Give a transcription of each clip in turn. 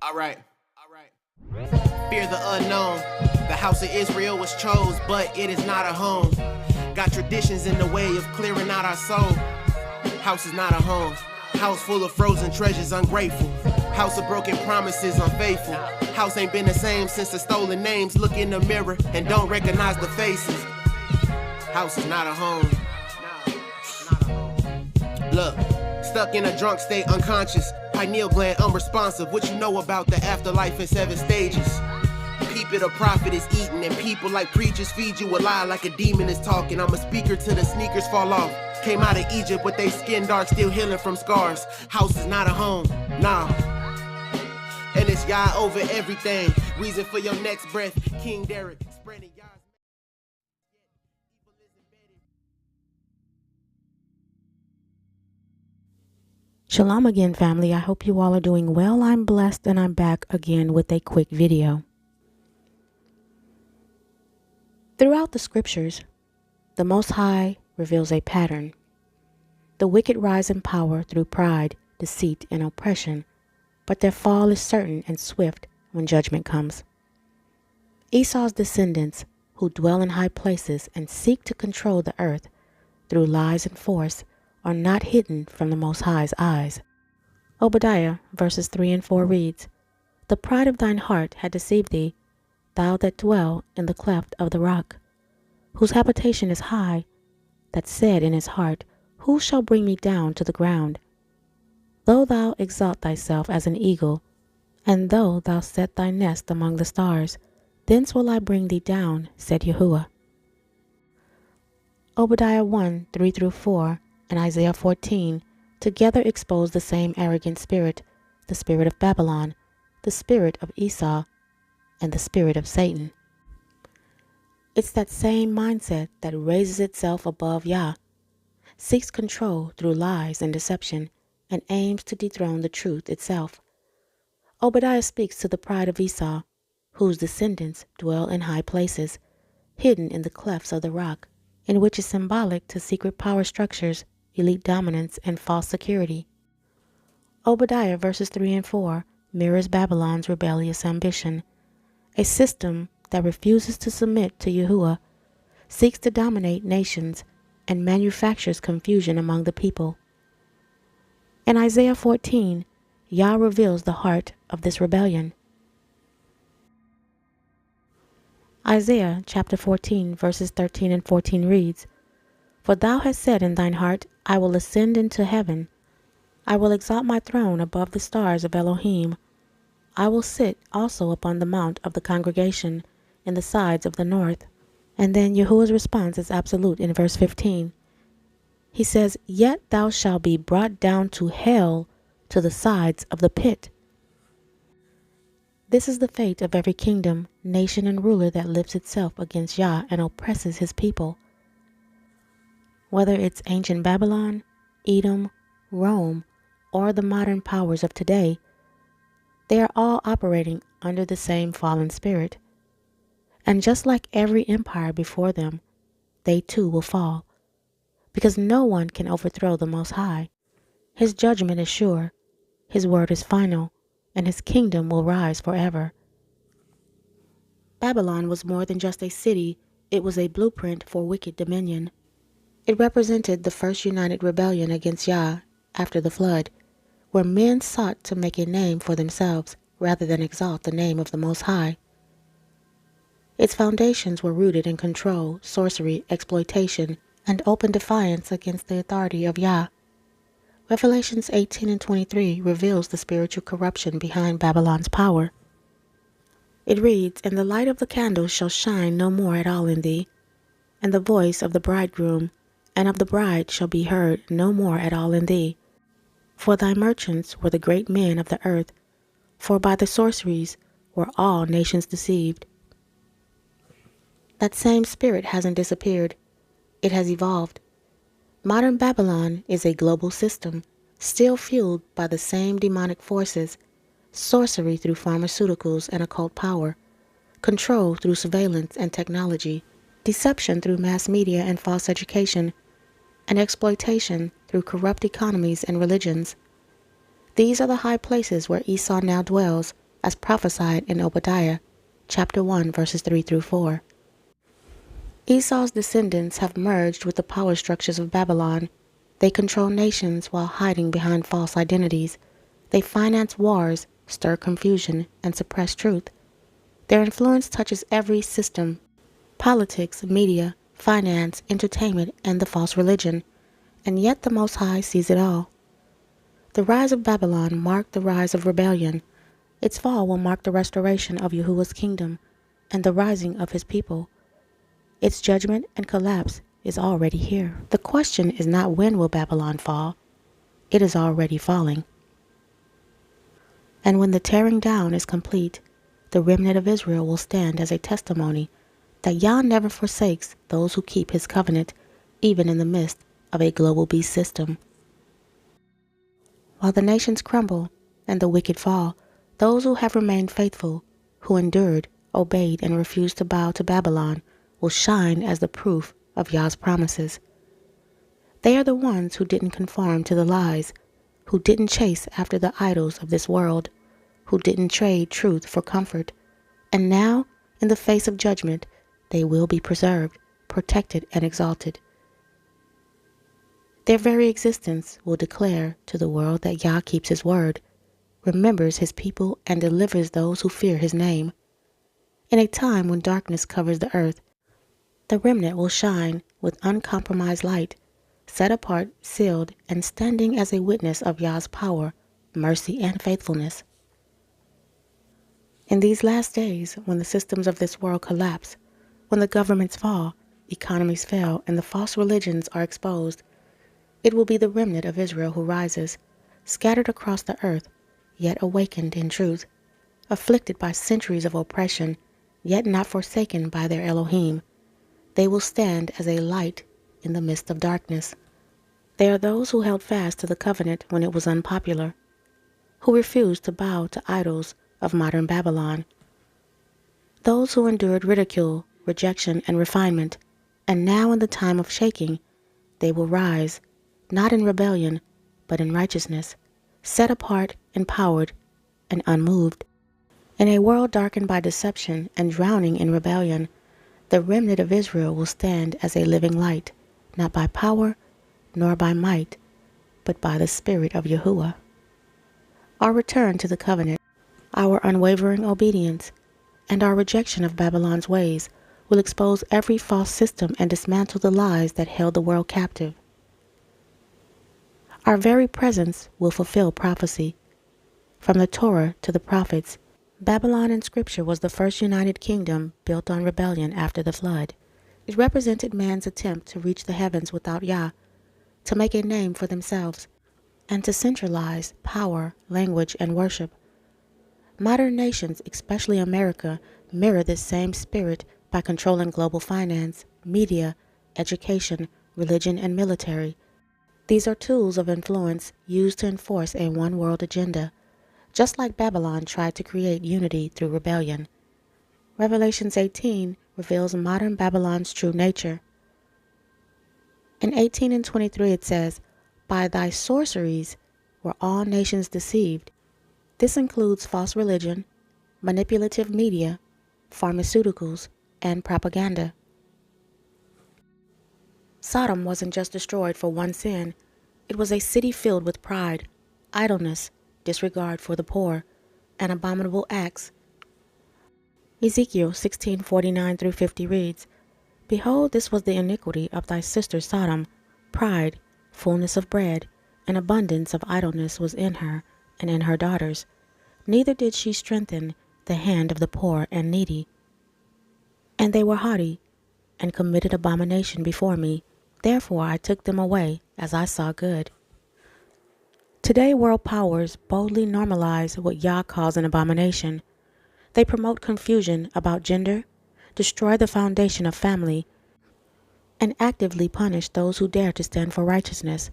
All right. Fear the unknown. The house of Israel was chose, but it is not a home. Got traditions in the way of clearing out our soul. House is not a home. House full of frozen treasures, ungrateful. House of broken promises, unfaithful. House ain't been the same since the stolen names. Look in the mirror and don't recognize the faces. House is not a home. Look, stuck in a drunk state, unconscious. Pineal gland unresponsive. What you know about the afterlife in 7 stages? Peep it, a prophet is eating, and people like preachers feed you a lie like a demon is talking. I'm a speaker till the sneakers fall off. Came out of Egypt with they skin dark, still healing from scars. House is not a home, nah. And it's Yah over everything. Reason for your next breath, King Derek. Spreading Yah's. Shalom again, family. I hope you all are doing well. I'm blessed, and I'm back again with a quick video. Throughout the scriptures, the Most High reveals a pattern. The wicked rise in power through pride, deceit, and oppression, but their fall is certain and swift when judgment comes. Esau's descendants, who dwell in high places and seek to control the earth through lies and force, are not hidden from the Most High's eyes. Obadiah verses 3 and 4 reads, "The pride of thine heart had deceived thee, thou that dwell in the cleft of the rock, whose habitation is high, that said in his heart, Who shall bring me down to the ground? Though thou exalt thyself as an eagle, and though thou set thy nest among the stars, thence will I bring thee down, said Yahuwah." Obadiah 1, 3 through 4, and Isaiah 14 together expose the same arrogant spirit, the spirit of Babylon, the spirit of Esau, and the spirit of Satan. It's that same mindset that raises itself above Yah, seeks control through lies and deception, and aims to dethrone the truth itself. Obadiah speaks to the pride of Esau, whose descendants dwell in high places, hidden in the clefts of the rock, in which is symbolic to secret power structures, elite dominance, and false security. Obadiah verses 3 and 4 mirrors Babylon's rebellious ambition, a system that refuses to submit to Yahuwah, seeks to dominate nations, and manufactures confusion among the people. In Isaiah 14, Yah reveals the heart of this rebellion. Isaiah chapter 14 verses 13 and 14 reads, "For thou hast said in thine heart, I will ascend into heaven. I will exalt my throne above the stars of Elohim. I will sit also upon the mount of the congregation in the sides of the north." And then Yahuwah's response is absolute in verse 15. He says, "Yet thou shalt be brought down to hell, to the sides of the pit." This is the fate of every kingdom, nation, and ruler that lifts itself against Yah and oppresses his people. Whether it's ancient Babylon, Edom, Rome, or the modern powers of today, they are all operating under the same fallen spirit. And just like every empire before them, they too will fall, because no one can overthrow the Most High. His judgment is sure, his word is final, and his kingdom will rise forever. Babylon was more than just a city, it was a blueprint for wicked dominion. It represented the first united rebellion against Yah after the flood, where men sought to make a name for themselves rather than exalt the name of the Most High. Its foundations were rooted in control, sorcery, exploitation, and open defiance against the authority of Yah. Revelations 18 and 23 reveals the spiritual corruption behind Babylon's power. It reads, "And the light of the candle shall shine no more at all in thee, and the voice of the bridegroom and of the bride shall be heard no more at all in thee. For thy merchants were the great men of the earth, for by the sorceries were all nations deceived." That same spirit hasn't disappeared. It has evolved. Modern Babylon is a global system, still fueled by the same demonic forces, sorcery through pharmaceuticals and occult power, control through surveillance and technology, deception through mass media and false education, and exploitation through corrupt economies and religions. These are the high places where Esau now dwells, as prophesied in Obadiah, chapter 1, verses 3 through 4. Esau's descendants have merged with the power structures of Babylon. They control nations while hiding behind false identities. They finance wars, stir confusion, and suppress truth. Their influence touches every system: politics, media, finance, entertainment, and the false religion. And yet the Most High sees it all. The rise of Babylon marked the rise of rebellion. Its fall will mark the restoration of Yahuwah's kingdom and the rising of his people. Its judgment and collapse is already here. The question is not when will Babylon fall. It is already falling. And when the tearing down is complete, the remnant of Israel will stand as a testimony that Yah never forsakes those who keep his covenant, even in the midst of a global beast system. While the nations crumble and the wicked fall, those who have remained faithful, who endured, obeyed, and refused to bow to Babylon, will shine as the proof of Yah's promises. They are the ones who didn't conform to the lies, who didn't chase after the idols of this world, who didn't trade truth for comfort, and now, in the face of judgment, they will be preserved, protected, and exalted. Their very existence will declare to the world that Yah keeps his word, remembers his people, and delivers those who fear his name. In a time when darkness covers the earth, the remnant will shine with uncompromised light, set apart, sealed, and standing as a witness of Yah's power, mercy, and faithfulness. In these last days, when the systems of this world collapse, when the governments fall, economies fail, and the false religions are exposed, it will be the remnant of Israel who rises, scattered across the earth, yet awakened in truth, afflicted by centuries of oppression, yet not forsaken by their Elohim. They will stand as a light in the midst of darkness. They are those who held fast to the covenant when it was unpopular, who refused to bow to idols of modern Babylon, those who endured ridicule, rejection, and refinement, and now in the time of shaking, they will rise, not in rebellion, but in righteousness, set apart, empowered, and unmoved. In a world darkened by deception and drowning in rebellion, the remnant of Israel will stand as a living light, not by power, nor by might, but by the Spirit of Yahuwah. Our return to the covenant, our unwavering obedience, and our rejection of Babylon's ways will expose every false system and dismantle the lies that held the world captive. Our very presence will fulfill prophecy. From the Torah to the prophets, Babylon in Scripture was the first united kingdom built on rebellion after the flood. It represented man's attempt to reach the heavens without Yah, to make a name for themselves, and to centralize power, language, and worship. Modern nations, especially America, mirror this same spirit by controlling global finance, media, education, religion, and military. These are tools of influence used to enforce a one-world agenda, just like Babylon tried to create unity through rebellion. Revelations 18 reveals modern Babylon's true nature. In 18 and 23 it says, "By thy sorceries were all nations deceived." This includes false religion, manipulative media, pharmaceuticals, and propaganda. Sodom wasn't just destroyed for one sin. It was a city filled with pride, idleness, disregard for the poor, and abominable acts. Ezekiel 16:49 through 50 reads, "Behold, this was the iniquity of thy sister Sodom. Pride, fullness of bread, and abundance of idleness was in her and in her daughters. Neither did she strengthen the hand of the poor and needy. And they were haughty, and committed abomination before me. Therefore I took them away as I saw good." Today, world powers boldly normalize what Yah calls an abomination. They promote confusion about gender, destroy the foundation of family, and actively punish those who dare to stand for righteousness.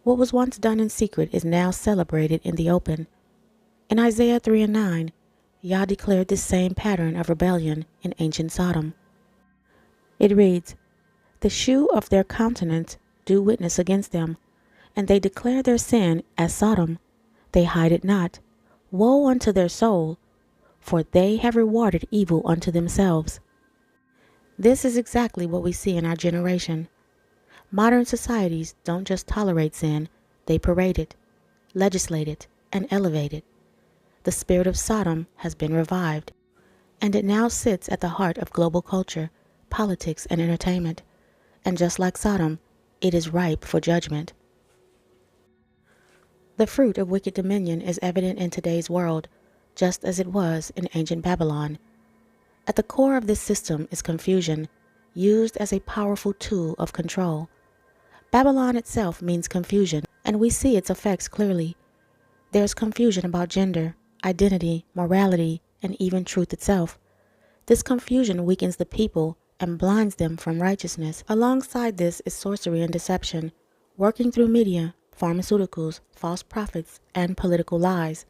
What was once done in secret is now celebrated in the open. In Isaiah 3 and 9, Yah declared this same pattern of rebellion in ancient Sodom. It reads, "The shew of their countenance do witness against them, and they declare their sin as Sodom, they hide it not. Woe unto their soul, for they have rewarded evil unto themselves. This is exactly what we see in our generation. Modern societies don't just tolerate sin, they parade it, legislate it, and elevate it. The spirit of Sodom has been revived, and it now sits at the heart of global culture, politics, and entertainment. And just like Sodom, it is ripe for judgment. The fruit of wicked dominion is evident in today's world, just as it was in ancient Babylon. At the core of this system is confusion, used as a powerful tool of control. Babylon itself means confusion, and we see its effects clearly. There's confusion about gender, identity, morality, and even truth itself. This confusion weakens the people and blinds them from righteousness. Alongside this is sorcery and deception, working through media, pharmaceuticals, false prophets, and political lies,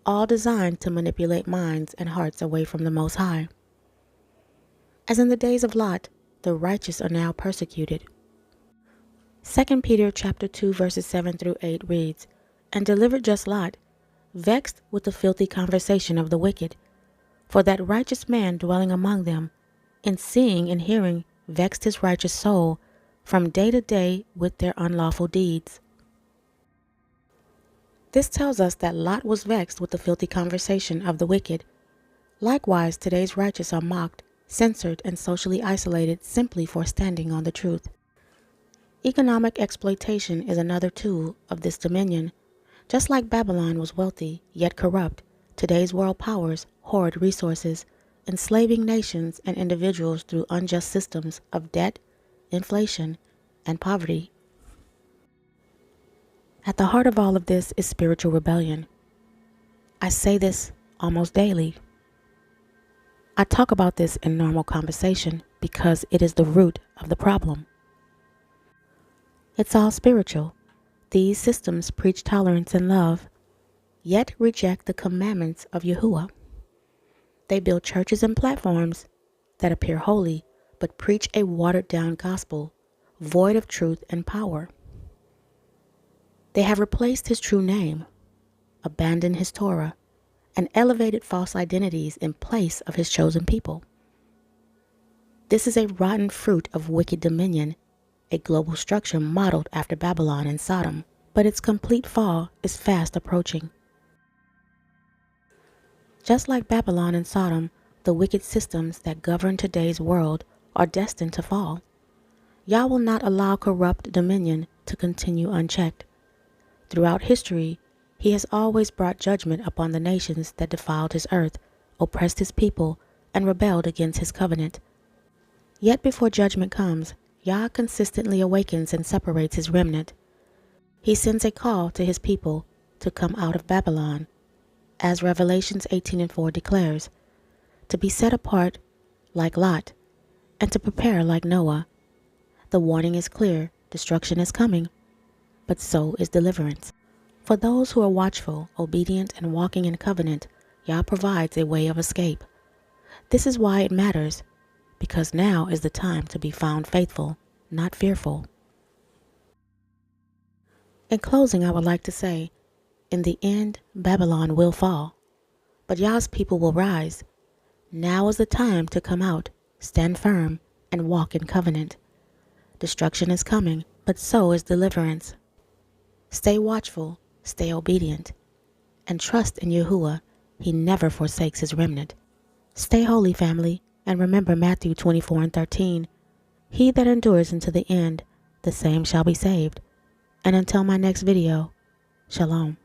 all designed to manipulate minds and hearts away from the Most High. As in the days of Lot, the righteous are now persecuted. 2 Peter chapter 2 verses 7 through 8 reads, "And delivered just Lot, vexed with the filthy conversation of the wicked. For that righteous man dwelling among them, in seeing and hearing, vexed his righteous soul from day to day with their unlawful deeds." This tells us that Lot was vexed with the filthy conversation of the wicked. Likewise, today's righteous are mocked, censored, and socially isolated simply for standing on the truth. Economic exploitation is another tool of this dominion. Just like Babylon was wealthy, yet corrupt, today's world powers hoard resources, enslaving nations and individuals through unjust systems of debt, inflation, and poverty. At the heart of all of this is spiritual rebellion. I say this almost daily. I talk about this in normal conversation because it is the root of the problem. It's all spiritual. These systems preach tolerance and love, yet reject the commandments of Yahuwah. They build churches and platforms that appear holy, but preach a watered-down gospel, void of truth and power. They have replaced his true name, abandoned his Torah, and elevated false identities in place of his chosen people. This is a rotten fruit of wicked dominion, a global structure modeled after Babylon and Sodom, but its complete fall is fast approaching. Just like Babylon and Sodom, the wicked systems that govern today's world are destined to fall. Yah will not allow corrupt dominion to continue unchecked. Throughout history, he has always brought judgment upon the nations that defiled his earth, oppressed his people, and rebelled against his covenant. Yet before judgment comes, Yah consistently awakens and separates his remnant. He sends a call to his people to come out of Babylon, as Revelations 18:4 declares, to be set apart like Lot, and to prepare like Noah. The warning is clear, destruction is coming, but so is deliverance. For those who are watchful, obedient, and walking in covenant, Yah provides a way of escape. This is why it matters, because now is the time to be found faithful, not fearful. In closing, I would like to say, in the end, Babylon will fall, but Yah's people will rise. Now is the time to come out, stand firm, and walk in covenant. Destruction is coming, but so is deliverance. Stay watchful, stay obedient, and trust in Yahuwah. He never forsakes his remnant. Stay holy, family, and remember Matthew 24:13. He that endures unto the end, the same shall be saved. And until my next video, Shalom.